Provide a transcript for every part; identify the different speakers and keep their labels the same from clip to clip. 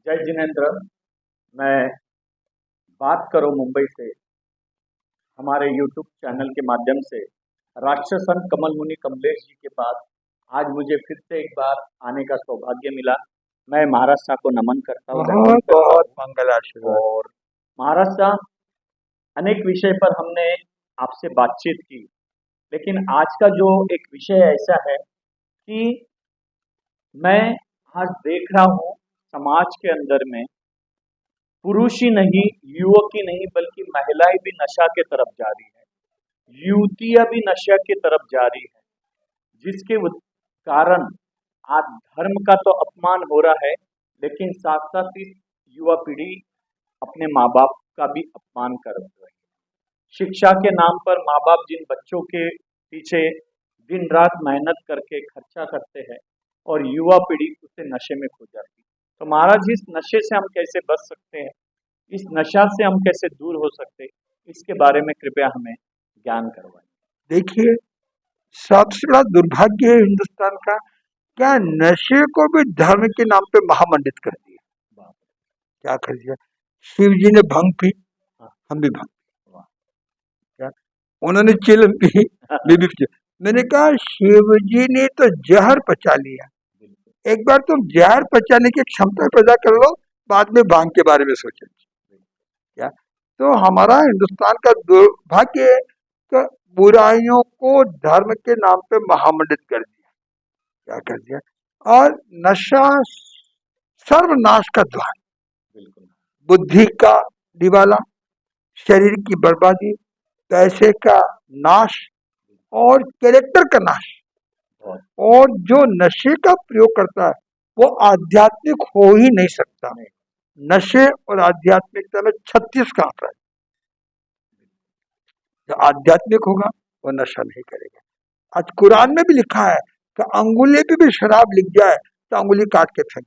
Speaker 1: जय जिनेन्द्र। मैं बात करूं मुंबई से हमारे यूट्यूब चैनल के माध्यम से राष्ट्रसंत कमल मुनि कमलेश जी के पास आज मुझे फिर से एक बार आने का सौभाग्य मिला। मैं महाराज साहब को नमन करता हूँ,
Speaker 2: बहुत बहुत मंगल आशीर्वाद।
Speaker 1: और महाराज साहब, अनेक विषय पर हमने आपसे बातचीत की, लेकिन आज का जो एक विषय ऐसा है कि मैं आज देख रहा हूँ समाज के अंदर में पुरुष ही नहीं, युवक ही नहीं, बल्कि महिलाएं भी नशा के तरफ जा रही है, युवतियां भी नशा की तरफ जा रही है, जिसके कारण आज धर्म का तो अपमान हो रहा है, लेकिन साथ साथ इस युवा पीढ़ी अपने माँ बाप का भी अपमान कर रही है। शिक्षा के नाम पर माँ बाप जिन बच्चों के पीछे दिन रात मेहनत करके खर्चा करते हैं और युवा पीढ़ी उसे नशे में खो जाती है। तो महाराज, इस नशे से हम कैसे बच सकते हैं, इस नशा से हम कैसे दूर हो सकते हैं, इसके बारे में कृपया हमें ज्ञान करवाएं।
Speaker 2: देखिए, सबसे बड़ा दुर्भाग्य है हिंदुस्तान का, क्या नशे को भी धर्म के नाम पे महामंडित कर दिया। क्या कर दिया? शिव जी ने भंग पी, हम भी भंग पी। क्या उन्होंने चिलम पी, मैं भी पी। मैंने कहा शिव जी ने तो जहर पचा लिया, एक बार तुम जहर पचाने की क्षमता पैदा कर लो, बाद में भांग के बारे में सोचो। क्या तो हमारा हिंदुस्तान का दुर्भाग्य है कि बुराइयों को धर्म के नाम पे महामंडित कर दिया। क्या कर दिया? और नशा सर्वनाश का द्वार, बुद्धि का दिवाला, शरीर की बर्बादी, पैसे का नाश और कैरेक्टर का नाश। और जो नशे का प्रयोग करता है वो आध्यात्मिक हो ही नहीं सकता। नशे और आध्यात्मिकता में 36 का आंकड़ा है। जो आध्यात्मिक होगा वो नशा नहीं करेगा। आज कुरान में भी लिखा है कि अंगुली पे भी शराब लिख जाए तो अंगुली काट के फेंक।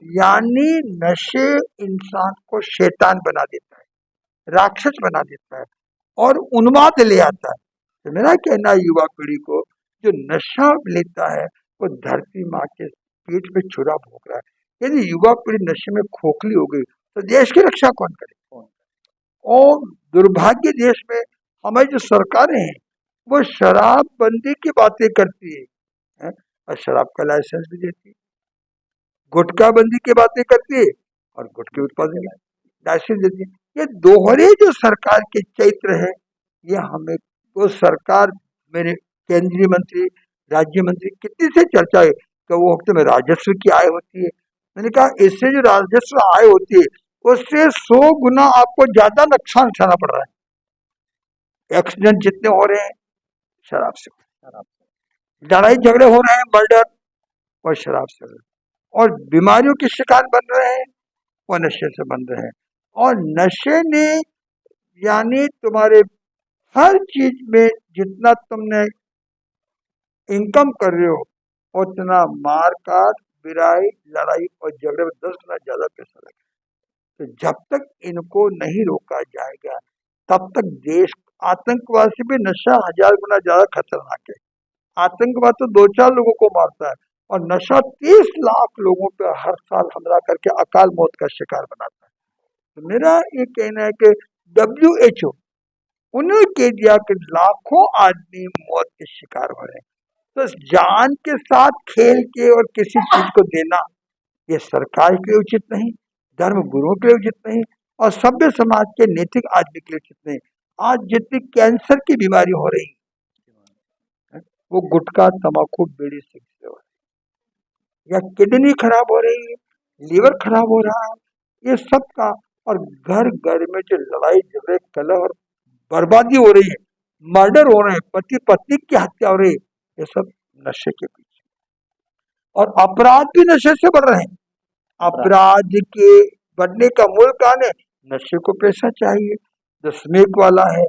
Speaker 2: यानी नशे इंसान को शैतान बना देता है, राक्षस बना देता है और उन्माद ले आता है। तो मेरा कहना है युवा पीढ़ी को, जो नशा लेता है वो धरती माँ के पेट में छुरा भोग रहा है। यदि युवा पीढ़ी नशे में खोखली हो गई तो देश की रक्षा कौन करे? और दुर्भाग्य देश में हमारी जो सरकारें हैं वो शराबबंदी की बातें करती है और शराब का लाइसेंस भी देती है, गुटखा बंदी की बातें करती है और गुटखे उत्पादन लाइसेंस देती है। ये दोहरे जो सरकार के चरित्र है, ये हमें वो सरकार, मेरे केंद्रीय मंत्री, राज्य मंत्री कितनी से चर्चा है कि वो वक्त में राजस्व की आय होती है। मैंने कहा इससे जो राजस्व आय होती है उससे 100 गुना आपको ज्यादा नुकसान उठाना पड़ रहा है। एक्सीडेंट जितने हो रहे हैं शराब से, लड़ाई झगड़े हो रहे हैं, मर्डर और शराब से, और बीमारियों के शिकार बन रहे हैं और नशे से बन रहे हैं। और नशे ने यानी तुम्हारे हर चीज में जितना तुमने इनकम कर रहे हो उतना मार काट, बिराई, लड़ाई और झगड़े में 10 गुना ज्यादा पैसा लगेगा। तो जब तक इनको नहीं रोका जाएगा तब तक देश, आतंकवाद से भी नशा 1000 गुना ज्यादा खतरनाक है। आतंकवाद तो 2-4 लोगों को मारता है और नशा 30 लाख लोगों पर हर साल हमला करके अकाल मौत का शिकार बनाता है। तो मेरा ये कहना है कि WHO उन्होंने कह दिया कि लाखों आदमी मौत के शिकार हो रहे हैं, तो जान के साथ खेल के और किसी चीज को देना ये सरकार के लिए उचित नहीं, धर्म गुरुओं के लिए उचित नहीं और सभ्य समाज के नैतिक आदमी के लिए उचित नहीं। आज जितनी कैंसर की बीमारी हो रही है वो गुटखा, तंबाकू, बीड़ी, सिगरेट से हो रही है, या किडनी खराब हो रही है, लीवर खराब हो रहा है, ये सब का। और घर घर में जो लड़ाई झगड़े, कलह और बर्बादी हो रही है, मर्डर हो रहे हैं, पति पत्नी की हत्या हो रही है, ये सब नशे के पीछे। और अपराध भी नशे से बढ़ रहे हैं। अपराध के बढ़ने का मूल कारण है नशे को पैसा चाहिए। जो स्मोक वाला है,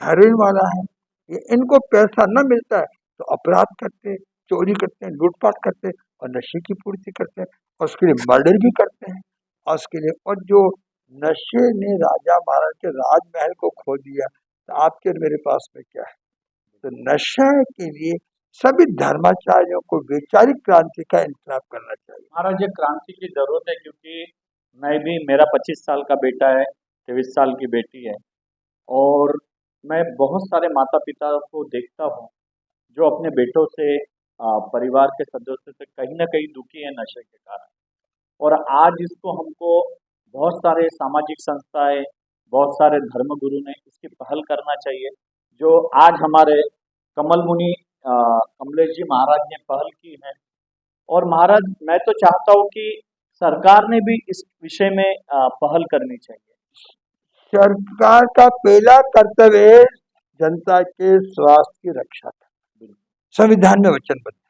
Speaker 2: हेरोइन वाला है, ये इनको पैसा न मिलता है तो अपराध करते हैं, चोरी करते हैं, लूटपाट करते हैं और नशे की पूर्ति करते हैं और उसके लिए मर्डर भी करते हैं। और उसके लिए, और जो नशे ने राजा महाराज के राजमहल को खो दिया, तो आपके मेरे पास में क्या है? तो नशा के लिए सभी धर्माचार्यों को वैचारिक क्रांति का इंतजाम करना चाहिए।
Speaker 1: महाराज ये क्रांति की जरूरत है, क्योंकि मैं भी, मेरा 25 साल का बेटा है, 23 साल की बेटी है, और मैं बहुत सारे माता पिता को देखता हूँ जो अपने बेटों से, परिवार के सदस्यों से कहीं ना कहीं दुखी है नशे के कारण। और आज इसको हमको बहुत सारे सामाजिक संस्थाएं, बहुत सारे धर्मगुरु ने इसकी पहल करना चाहिए, जो आज हमारे कमल मुनि कमलेश जी महाराज ने पहल की है। और महाराज मैं तो चाहता हूँ कि सरकार ने भी इस विषय में पहल करनी चाहिए।
Speaker 2: सरकार का पहला कर्तव्य है जनता के स्वास्थ्य की रक्षा करना, संविधान में वचनबद्ध है।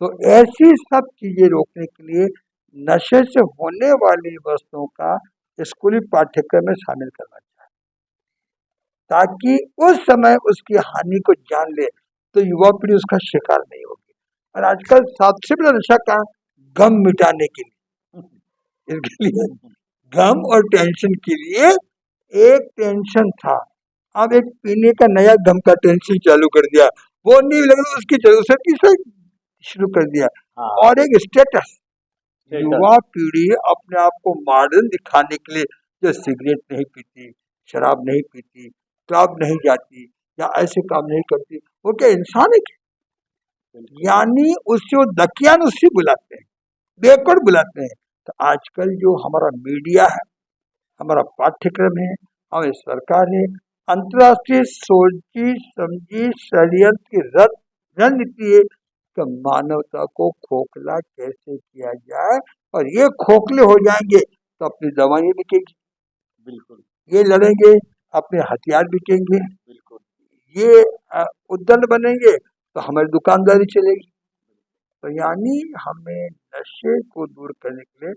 Speaker 2: तो ऐसी सब चीजें रोकने के लिए नशे से होने वाली वस्तुओं का स्कूली पाठ्यक्रम में शामिल करना चाहिए, ताकि उस समय उसकी हानि को जान ले तो युवा पीढ़ी उसका शिकार नहीं होगी। और आजकल सबसे बड़ा नशा का गम मिटाने के लिए, इसके लिए गम और टेंशन के लिए एक टेंशन था, अब एक पीने का नया गम का टेंशन चालू कर दिया, वो नहीं लगा उसकी उसे तीसरा शुरू कर दिया।
Speaker 1: हाँ,
Speaker 2: और एक स्टेटस, युवा पीढ़ी अपने आप को मॉडर्न दिखाने के लिए जो सिगरेट नहीं पीती, शराब नहीं पीती, क्लब नहीं जाती या ऐसे काम नहीं करती, वो क्या इंसान है क्या? यानी उससे वो दकियानुसी बुलाते हैं, बेकड़ बुलाते हैं। तो आजकल जो हमारा मीडिया है, हमारा पाठ्यक्रम है, हमारी सरकार है, अंतर्राष्ट्रीय सोची समझी षड्यंत्र की रणनीति है कि मानवता को खोखला कैसे किया जाए, और ये खोखले हो जाएंगे तो अपनी दवाएं बिकेगी,
Speaker 1: बिल्कुल
Speaker 2: ये लड़ेंगे अपने हथियार बिकेंगे,
Speaker 1: बिल्कुल,
Speaker 2: ये उद्दंड बनेंगे तो हमारी दुकानदारी चलेगी। तो यानी हमें नशे को दूर करने के लिए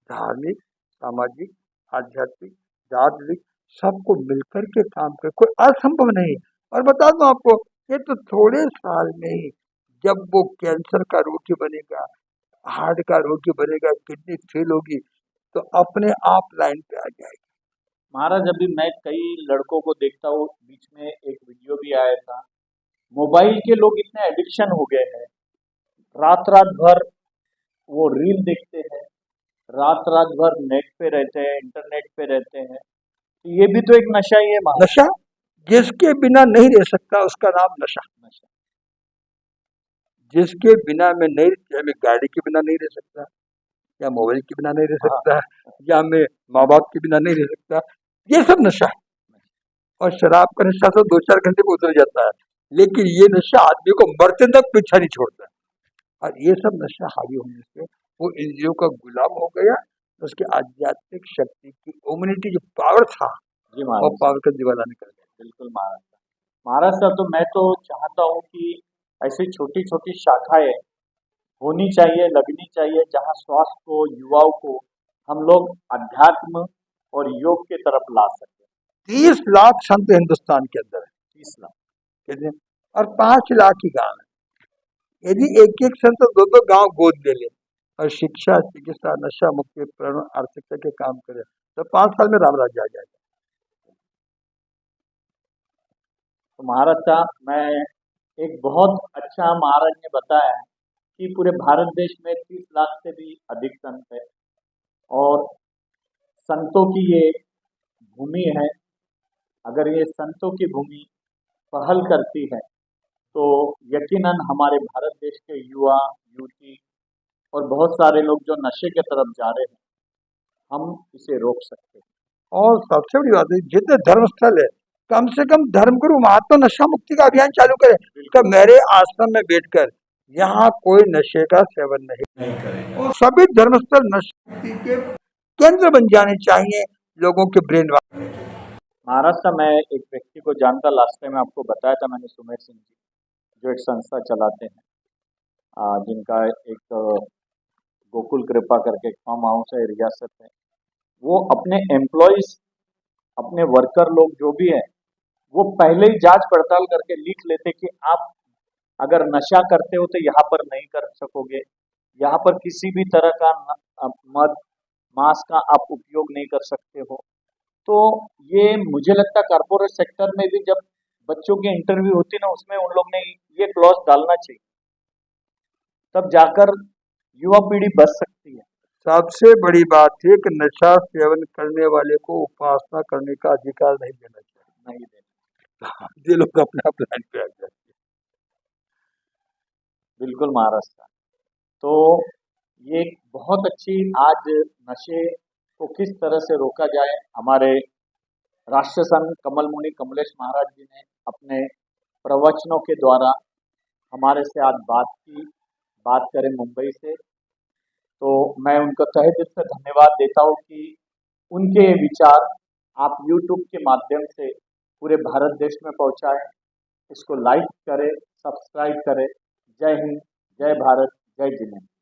Speaker 2: धार्मिक, सामाजिक, आध्यात्मिक, राजनीतिक सबको मिलकर के काम करे, कोई असंभव नहीं। और बता दूं आपको, ये तो थोड़े साल में ही जब वो कैंसर का रोगी बनेगा, हार्ट का रोगी बनेगा, किडनी फेल होगी, तो अपने आप लाइन पे आ जाएगी।
Speaker 1: महाराज अभी मैं कई लड़कों को देखता हूँ, बीच में एक वीडियो भी आया था, मोबाइल के लोग इतने एडिक्शन हो गए हैं, रात रात भर वो रील देखते हैं, रात रात भर नेट पे रहते हैं, इंटरनेट पे रहते हैं। तो ये भी तो एक नशा ही है महाराज।
Speaker 2: नशा जिसके बिना नहीं रह सकता उसका नाम नशा।
Speaker 1: नशा
Speaker 2: जिसके बिना मैं नहीं, या मैं गाड़ी के बिना नहीं रह सकता, या मोबाइल के बिना नहीं रह सकता, या मैं माँ बाप के बिना नहीं रह सकता, ये सब नशा है। और शराब का नशा तो 2-4 घंटे में उतर जाता है, लेकिन ये नशा आदमी को मरते तक पीछा नहीं छोड़ता। और ये सब नशा हावी होने से वो इंद्रियों का गुलाम हो गया, उसके आध्यात्मिक शक्ति की इम्यूनिटी जो पावर था,
Speaker 1: जी
Speaker 2: और
Speaker 1: महाराज,
Speaker 2: पावर का दीवाना निकल गया।
Speaker 1: बिल्कुल महाराज। महाराज साहब, तो मैं तो चाहता हूँ कि ऐसी छोटी छोटी शाखाएं होनी चाहिए, लगनी चाहिए, जहाँ स्वास्थ्य को, युवाओं को हम लोग अध्यात्म और योग के तरफ ला सके।
Speaker 2: 30 लाख संत हिंदुस्तान के अंदर है,
Speaker 1: 30 लाख,
Speaker 2: कहते हैं, और 5 लाख ही गांव है। यदि एक एक संत 2-2 गांव गोद ले ले और शिक्षा, चिकित्सा, नशा मुक्ति, प्रेरणा, आर्थिकता के काम करे, तो 5 साल में राम राज्य आ जाएगा।
Speaker 1: तो महाराज साहब, मैं एक बहुत अच्छा, महाराज ने बताया है कि पूरे भारत देश में 30 लाख से भी अधिक संत है, और संतों की ये भूमि है। अगर ये संतों की भूमि पहल करती है तो यकीनन हमारे भारत देश के युवा, युवती और बहुत सारे लोग जो नशे के तरफ जा रहे हैं, हम इसे रोक सकते हैं।
Speaker 2: और सबसे बड़ी बात है, जितने धर्म स्थल है, कम से कम धर्मगुरु वहां तो नशा मुक्ति का अभियान चालू करे कि मेरे आश्रम में बैठकर यहाँ कोई नशे का सेवन नहीं करेगा। और सभी धर्मस्थल नशा मुक्ति के केंद्र बन जाने चाहिए, लोगों के ब्रेन वॉश।
Speaker 1: महाराज साहब, मैं एक व्यक्ति को जानता, लास्ट टाइम आपको बताया था मैंने, सुमेर सिंह जी, जो एक संस्था चलाते हैं, जिनका एक गोकुल कृपा करके फार्म हाउस है, रियासत है। वो अपने एम्प्लॉयज, अपने वर्कर लोग जो भी है, वो पहले ही जांच पड़ताल करके लिख लेते कि आप अगर नशा करते हो तो यहाँ पर नहीं कर सकोगे, यहाँ पर किसी भी तरह का मद, मांस का आप उपयोग नहीं कर सकते हो। तो ये मुझे लगता है कॉर्पोरेट सेक्टर में भी जब बच्चों की इंटरव्यू होती ना, उसमें उन लोग ने ये क्लॉज डालना चाहिए, तब जाकर युवा पीढ़ी बच सकती है।
Speaker 2: सबसे बड़ी बात है कि नशा सेवन करने वाले को उपासना करने का अधिकार नहीं देना चाहिए।
Speaker 1: नहीं देना।
Speaker 2: ये लोग अपना प्लान पे आ जाए।
Speaker 1: बिल्कुल महाराज साहब। तो ये एक बहुत अच्छी, आज नशे को किस तरह से रोका जाए, हमारे राष्ट्र संत कमल मुनि कमलेश महाराज जी ने अपने प्रवचनों के द्वारा हमारे से आज बात करें मुंबई से। तो मैं उनका तहे दिल से धन्यवाद देता हूँ कि उनके ये विचार आप YouTube के माध्यम से पूरे भारत देश में पहुंचाएं। इसको लाइक करें, सब्सक्राइब करें। जय हिंद, जय भारत, जय जिनेन्द्र।